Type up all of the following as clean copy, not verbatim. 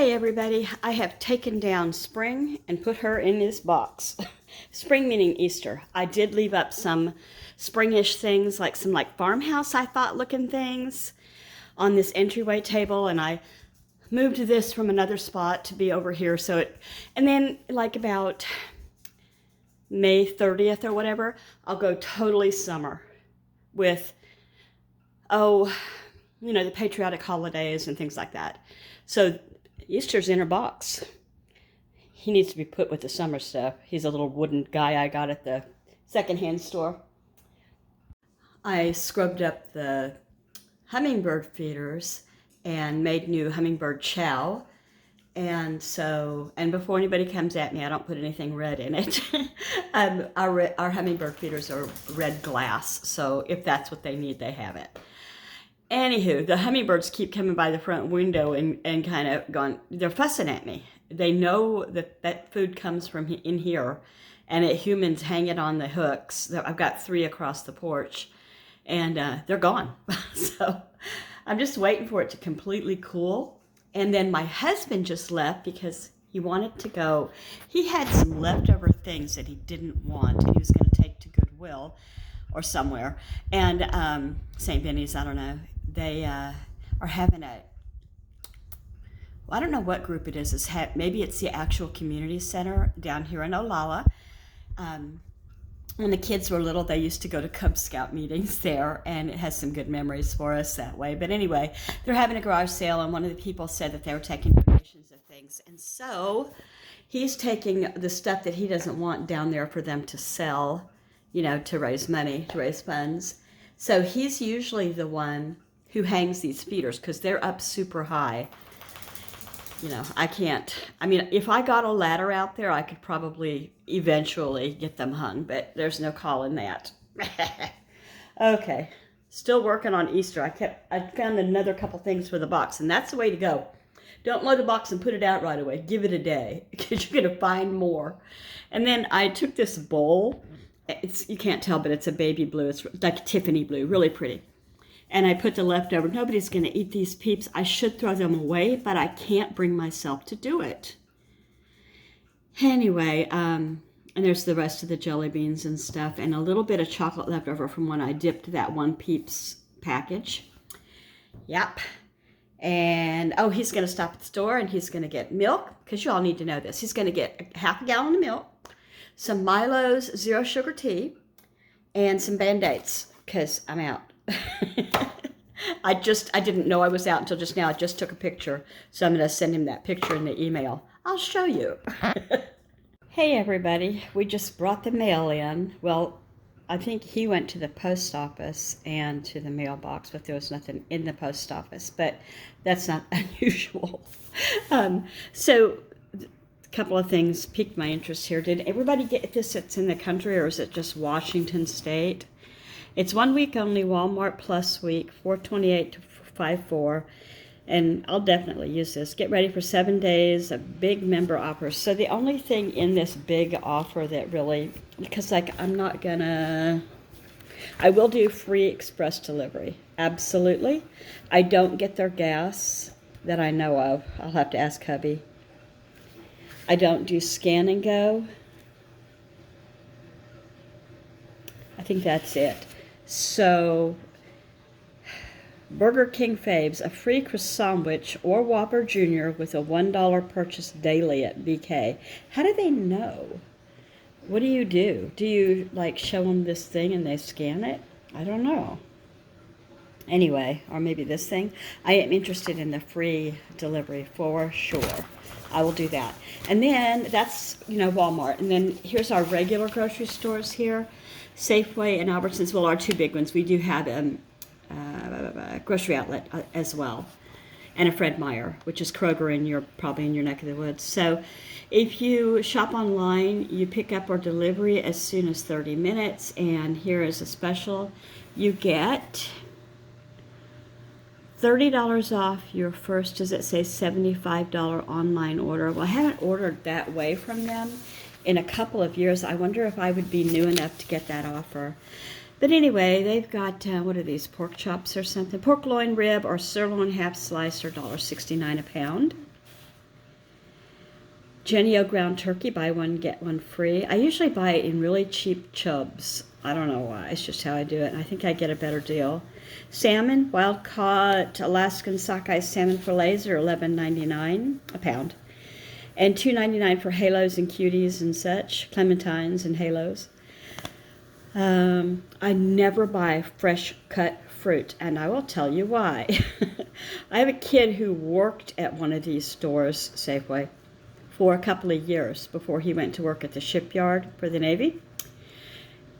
Hey everybody, I have taken down Spring and put her in this box. Spring meaning Easter. I did leave up some springish things, like some farmhouse I thought looking things on this entryway table, and I moved this from another spot to be over here. And then about May 30th or whatever, I'll go totally summer with, the patriotic holidays and things like that. So Easter's in her box. He needs to be put with the summer stuff. He's a little wooden guy I got at the secondhand store. I scrubbed up the hummingbird feeders and made new hummingbird chow. And before anybody comes at me, I don't put anything red in it. Our hummingbird feeders are red glass, so if that's what they need, they have it. Anywho, the hummingbirds keep coming by the front window and kind of going, they're fussing at me. They know that food comes from in here, and humans hang it on the hooks. I've got 3 across the porch, and they're gone. So I'm just waiting for it to completely cool. And then my husband just left because he wanted to go. He had some leftover things that he didn't want, and he was going to take to Goodwill or somewhere. And St. Benny's, I don't know. They are having I don't know what group it is. Maybe it's the actual community center down here in Olalla. When the kids were little, they used to go to Cub Scout meetings there, and it has some good memories for us that way. But anyway, they're having a garage sale, and one of the people said that they were taking donations of things. And so he's taking the stuff that he doesn't want down there for them to sell, to raise money, to raise funds. So he's usually the one who hangs these feeders because they're up super high. I can't. If I got a ladder out there, I could probably eventually get them hung, but there's no calling that. Okay, still working on Easter. I found another couple things for the box, and that's the way to go. Don't load the box and put it out right away. Give it a day because you're going to find more. And then I took this bowl. You can't tell, but it's a baby blue. It's like Tiffany blue, really pretty. And I put the leftover. Nobody's going to eat these peeps. I should throw them away, but I can't bring myself to do it. Anyway, and there's the rest of the jelly beans and stuff, and a little bit of chocolate left over from when I dipped that one Peeps package. Yep. And, he's going to stop at the store, and he's going to get milk, because you all need to know this. He's going to get half a gallon of milk, some Milo's Zero Sugar Tea, and some Band-Aids, because I'm out. I didn't know I was out until just now. I just took a picture, so I'm going to send him that picture in the email. I'll show you. Hey everybody, we just brought the mail in. Well, I think he went to the post office and to the mailbox, but there was nothing in the post office, but that's not unusual. So a couple of things piqued my interest here. Did everybody get this? It's in the country, or is it just Washington State? It's 1 week only, Walmart Plus week, $4.28 to $5.4, and I'll definitely use this. Get ready for 7 days, a big member offer. So the only thing in this big offer that really, because I will do free express delivery, absolutely. I don't get their gas that I know of. I'll have to ask hubby. I don't do scan and go. I think that's it. So, Burger King faves, a free croissant sandwich or Whopper Jr. with a $1 purchase daily at BK. How do they know? What do you do? Do you show them this thing and they scan it? I don't know. Anyway, or maybe this thing. I am interested in the free delivery for sure. I will do that. And then that's, Walmart. And then here's our regular grocery stores here. Safeway and Albertsons, well, our 2 big ones. We do have a grocery outlet as well, and a Fred Meyer, which is Kroger probably in your neck of the woods. So if you shop online, you pick up or delivery as soon as 30 minutes, and here is a special. You get $30 off your first, does it say $75 online order? Well, I haven't ordered that way from them in a couple of years. I wonder if I would be new enough to get that offer. But anyway, they've got, what are these, pork chops or something? Pork loin rib or sirloin half slice are $1.69 a pound. Jenny-O ground turkey, buy one, get one free. I usually buy it in really cheap chubs. I don't know why. It's just how I do it, and I think I get a better deal. Salmon, wild-caught Alaskan sockeye salmon fillets are $11.99 a pound. And $2.99 for halos and cuties and such, clementines and halos. I never buy fresh cut fruit, and I will tell you why. I have a kid who worked at one of these stores, Safeway, for a couple of years before he went to work at the shipyard for the Navy.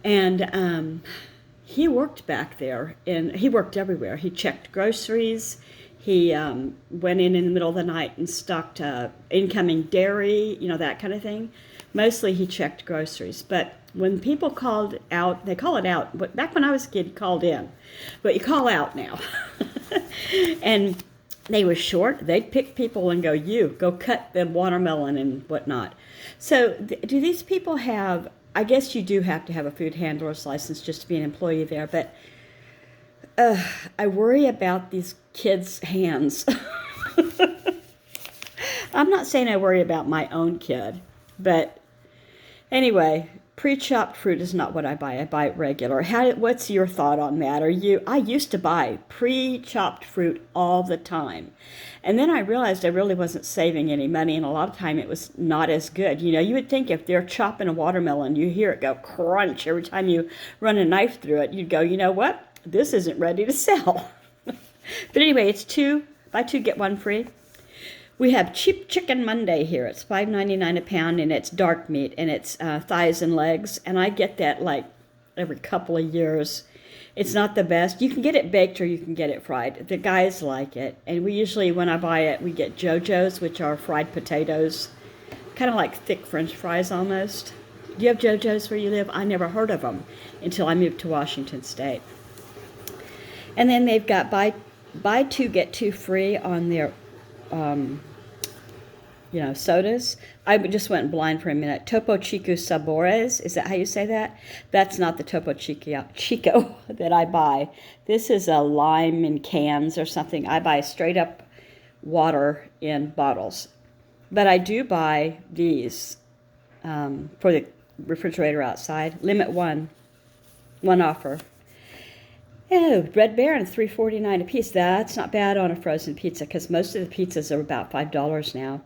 And he worked back there, and he worked everywhere. He checked groceries. He went in the middle of the night and stocked incoming dairy, you know, that kind of thing. Mostly he checked groceries. But when people called out, they call it out. But back when I was a kid, you called in. But you call out now. And they were short. They'd pick people and go cut the watermelon and whatnot. So do these people have, I guess you do have to have a food handler's license just to be an employee there. But I worry about these kids' hands. I'm not saying I worry about my own kid, but anyway, pre-chopped fruit is not what I buy. I buy it regular. What's your thought on that? I used to buy pre-chopped fruit all the time. And then I realized I really wasn't saving any money, and a lot of time it was not as good. You know, you would think if they're chopping a watermelon, you hear it go crunch every time you run a knife through it, you'd go, you know what? This isn't ready to sell. But anyway, it's buy two, get one free. We have Cheap Chicken Monday here. It's $5.99 a pound, and it's dark meat, and it's thighs and legs. And I get that like every couple of years. It's not the best. You can get it baked or you can get it fried. The guys like it. And we usually, when I buy it, we get JoJo's, which are fried potatoes. Kind of like thick French fries almost. Do you have JoJo's where you live? I never heard of them until I moved to Washington State. And then they've got buy two, get two free on their sodas. I just went blind for a minute. Topo Chico Sabores, is that how you say that? That's not the Topo Chico that I buy. This is a lime in cans or something. I buy straight up water in bottles. But I do buy these for the refrigerator outside. Limit one offer. Oh, Red Baron, $3.49 a piece. That's not bad on a frozen pizza because most of the pizzas are about $5 now.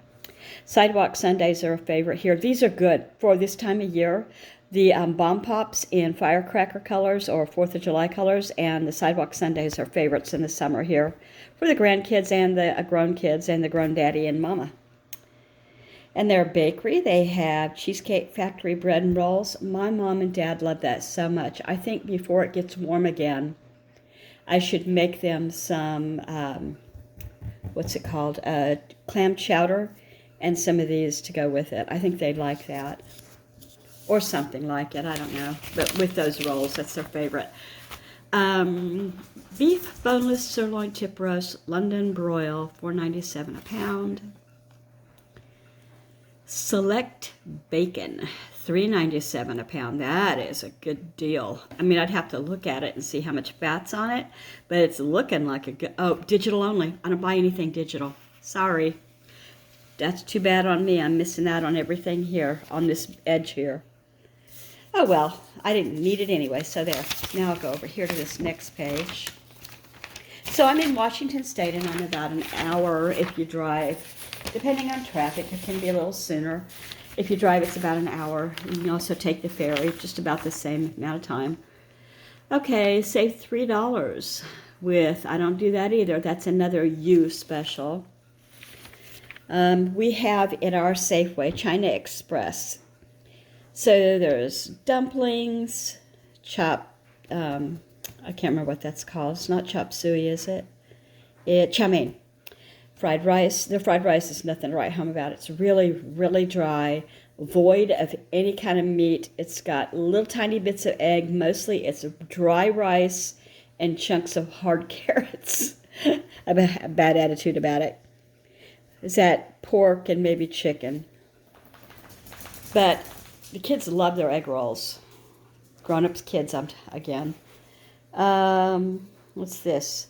Sidewalk sundaes are a favorite here. These are good for this time of year. The bomb pops in firecracker colors or 4th of July colors, and the sidewalk sundaes are favorites in the summer here for the grandkids and the grown kids and the grown daddy and mama. And their bakery, they have Cheesecake Factory bread and rolls. My mom and dad love that so much. I think before it gets warm again, I should make them some, clam chowder and some of these to go with it. I think they'd like that. Or something like it, I don't know. But with those rolls, that's their favorite. Beef boneless sirloin tip roast, London broil, $4.97 a pound. Select bacon, $3.97 a pound. That is a good deal. I mean, I'd have to look at it and see how much fat's on it, but it's looking like a good, digital only. I don't buy anything digital. Sorry. That's too bad on me. I'm missing out on everything here, on this edge here. Oh well, I didn't need it anyway, so there. Now I'll go over here to this next page. So I'm in Washington State, and I'm about an hour if you drive. Depending on traffic, it can be a little sooner. If you drive, it's about an hour. You can also take the ferry, just about the same amount of time. Okay, save $3 with, I don't do that either. That's another U special. We have in our Safeway, China Express. So there's dumplings, chopped, I can't remember what that's called. It's not chop suey, is it? Chow mein. Fried rice. The fried rice is nothing to write home about. It's really, really dry, void of any kind of meat. It's got little tiny bits of egg. Mostly it's dry rice and chunks of hard carrots. I have a bad attitude about it. Is that pork and maybe chicken. But the kids love their egg rolls. Grown-ups, kids, again. What's this?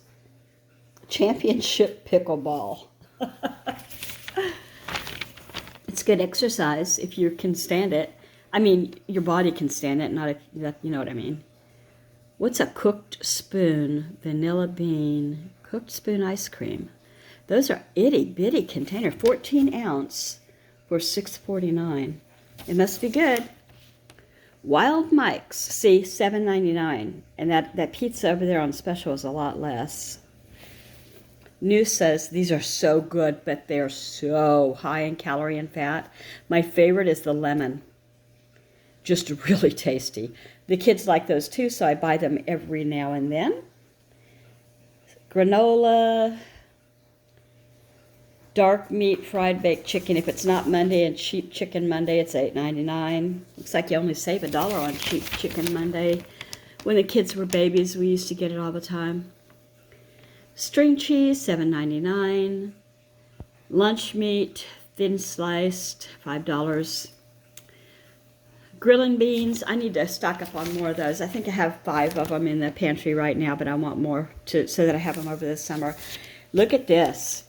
Championship pickleball. It's It's good exercise if you can stand it. I mean, your body can stand it, not if you know what I mean. What's a cooked spoon? Vanilla bean. Cooked spoon ice cream. Those are itty bitty container. 14 ounce for $6.49. It must be good. Wild Mike's. See, $7.99. And that pizza over there on special is a lot less. News says these are so good, but they're so high in calorie and fat. My favorite is the lemon. Just really tasty. The kids like those too, so I buy them every now and then. Granola, dark meat, fried baked chicken. If it's not Monday and cheap chicken Monday, it's $8.99. Looks like you only save $1 on cheap chicken Monday. When the kids were babies, we used to get it all the time. String cheese, $7.99. Lunch meat, thin sliced, $5. Grilling beans, I need to stock up on more of those. I think I have 5 of them in the pantry right now, but I want more so that I have them over the summer. Look at this.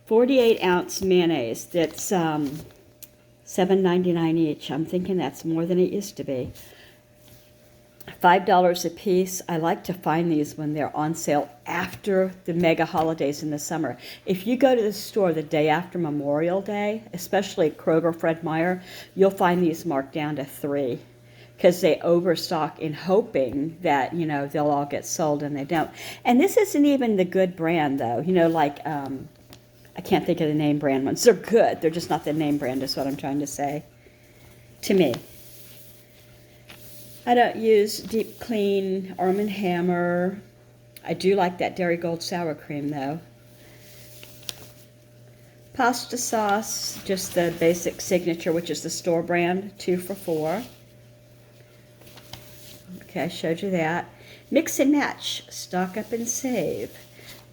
48-ounce mayonnaise. That's $7.99 each. I'm thinking that's more than it used to be. $5 a piece. I like to find these when they're on sale after the mega holidays in the summer. If you go to the store the day after Memorial Day, especially Kroger, Fred Meyer, you'll find these marked down to $3 because they overstock in hoping that, you know, they'll all get sold, and they don't. And this isn't even the good brand, though. You know, like, I can't think of the name brand ones. They're good. They're just not the name brand is what I'm trying to say. To me. I don't use Deep Clean, Arm & Hammer. I do like that Dairy Gold sour cream, though. Pasta sauce, just the basic signature, which is the store brand, 2 for $4. Okay, I showed you that. Mix and match, stock up and save.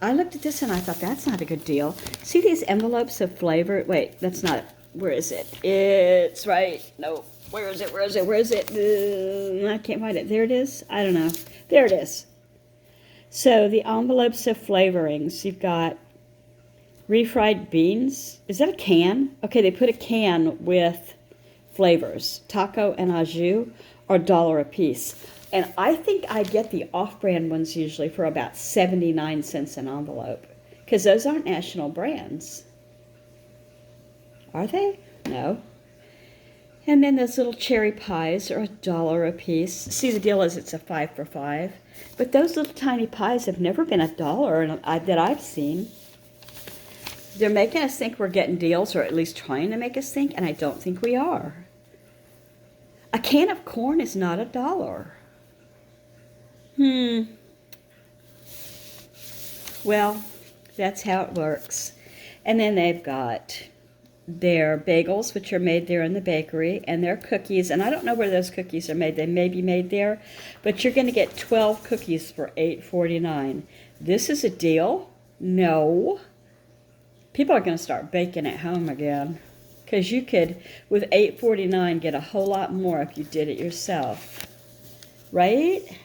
I looked at this and I thought, that's not a good deal. See these envelopes of flavor? Wait, that's not, where is it? It's right, no. Where is it? Where is it? Where is it? I can't find it. There it is. I don't know. There it is. So the envelopes of flavorings. You've got refried beans. Is that a can? Okay, they put a can with flavors. Taco and au jus are $1 a piece. And I think I get the off-brand ones usually for about 79 cents an envelope. Because those aren't national brands. Are they? No. And then those little cherry pies are $1 a piece. See, the deal is it's a 5 for $5. But those little tiny pies have never been $1 that I've seen. They're making us think we're getting deals, or at least trying to make us think, and I don't think we are. A can of corn is not $1. Well, that's how it works. And then they've got their bagels, which are made there in the bakery, and their cookies. And I don't know where those cookies are made. They may be made there, but you're going to get 12 cookies for $8.49. This is a deal? No. People are going to start baking at home again, because you could, with $8.49, get a whole lot more if you did it yourself. Right?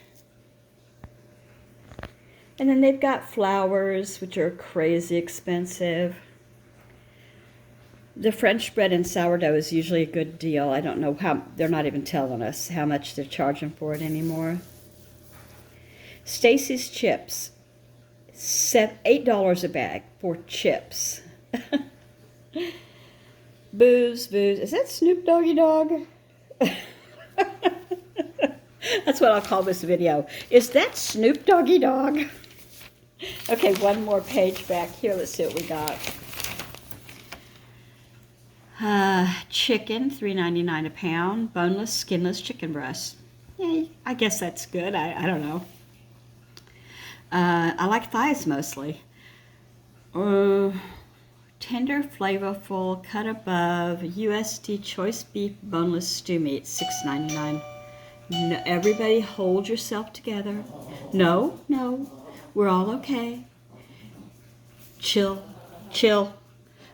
And then they've got flours, which are crazy expensive. The French bread and sourdough is usually a good deal. I don't know how, they're not even telling us how much they're charging for it anymore. Stacy's chips, $8 a bag for chips. Booze. Is that Snoop Doggy Dog? That's what I'll call this video. Is that Snoop Doggy Dog? Okay, one more page back here. Let's see what we got. Chicken, $3.99 a pound. Boneless, skinless chicken breast. Yay, I guess that's good. I don't know. I like thighs mostly. Tender, flavorful, cut above, USD choice beef boneless stew meat, $6.99. No, everybody hold yourself together. No, we're all okay. Chill.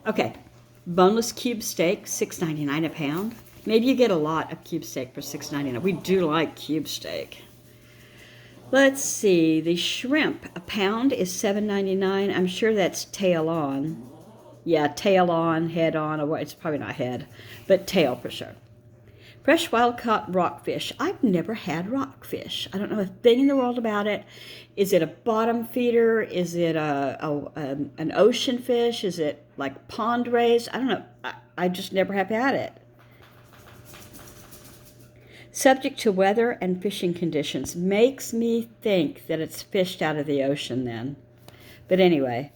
Okay. Boneless cube steak, $6.99 a pound. Maybe you get a lot of cube steak for $6.99. We do like cube steak. Let's see. The shrimp, a pound is $7.99. I'm sure that's tail on. Yeah, tail on, head on, or it's probably not head, but tail for sure. Fresh wild-caught rockfish. I've never had rockfish. I don't know a thing in the world about it. Is it a bottom feeder? Is it an ocean fish? Is it like pond raised? I don't know. I just never have had it. Subject to weather and fishing conditions. Makes me think that it's fished out of the ocean then. But anyway,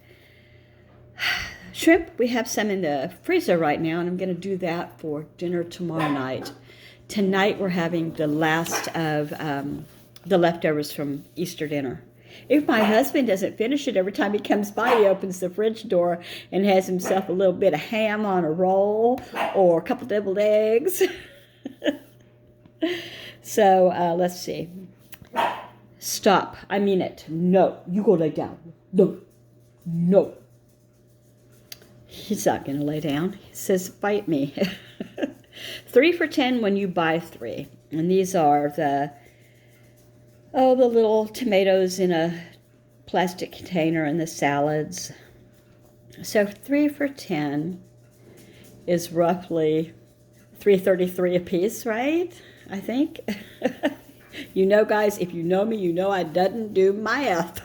shrimp, we have some in the freezer right now, and I'm going to do that for dinner tomorrow night. Tonight we're having the last of the leftovers from Easter dinner. If my husband doesn't finish it, every time he comes by, he opens the fridge door and has himself a little bit of ham on a roll or a couple deviled eggs. So let's see. Stop. I mean it. No. You go lay down. No. No. He's not going to lay down. He says, fight me. 3 for $10 when you buy 3. And these are the little tomatoes in a plastic container and the salads. So 3 for $10 is roughly $3.33 a piece, right? I think. You know, guys, if you know me, you know I doesn't do math.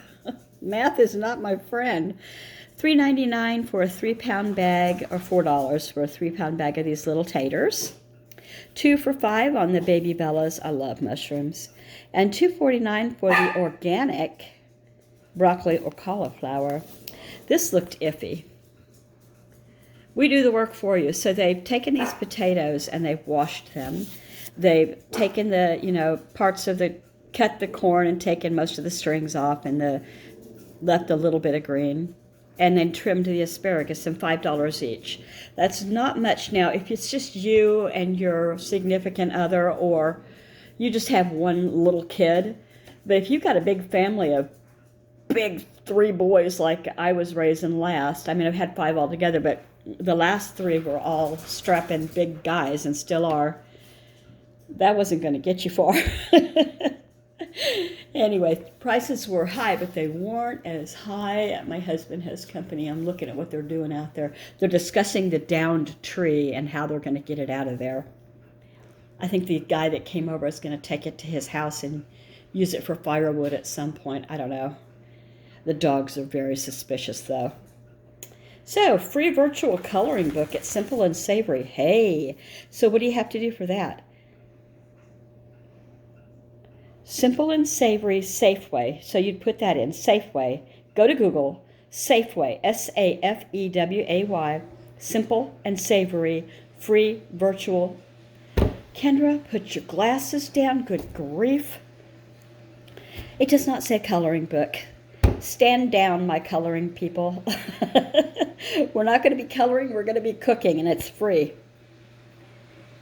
Math is not my friend. $3.99 for a 3-pound bag, or $4 for a 3-pound bag of these little taters. 2 for $5 on the baby bellas. I love mushrooms. And $2.49 for the organic broccoli or cauliflower. This looked iffy. We do the work for you. So they've taken these potatoes and they've washed them. They've taken the, parts of cut the corn and taken most of the strings off and left a little bit of green. And then trimmed the asparagus, and $5 each. That's not much. Now, if it's just you and your significant other, or you just have one little kid, but if you've got a big family of big 3 boys like I was raising last, I mean, I've had 5 altogether, but the last 3 were all strapping big guys and still are. That wasn't going to get you far. Anyway, prices were high, but they weren't as high at my husband has company. I'm looking at what they're doing out there. They're discussing the downed tree and how they're going to get it out of there. I think the guy that came over is going to take it to his house and use it for firewood at some point. I don't know. The dogs are very suspicious, though. So, free virtual coloring book at Simple and Savory. Hey, so what do you have to do for that? Simple and Savory Safeway. So you'd put that in, Safeway. Go to Google, Safeway, Safeway, Simple and Savory, free virtual. Kendra, put your glasses down, good grief. It does not say coloring book. Stand down, my coloring people. We're not going to be coloring, we're going to be cooking, and it's free.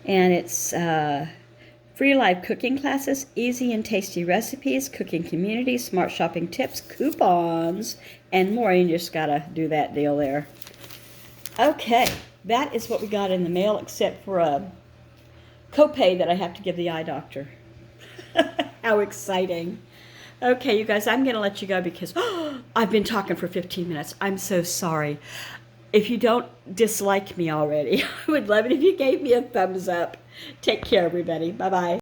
And it's free live cooking classes, easy and tasty recipes, cooking community, smart shopping tips, coupons, and more. You just got to do that deal there. Okay, that is what we got in the mail, except for a copay that I have to give the eye doctor. How exciting. Okay, you guys, I'm going to let you go because I've been talking for 15 minutes. I'm so sorry. If you don't dislike me already, I would love it if you gave me a thumbs up. Take care, everybody. Bye-bye.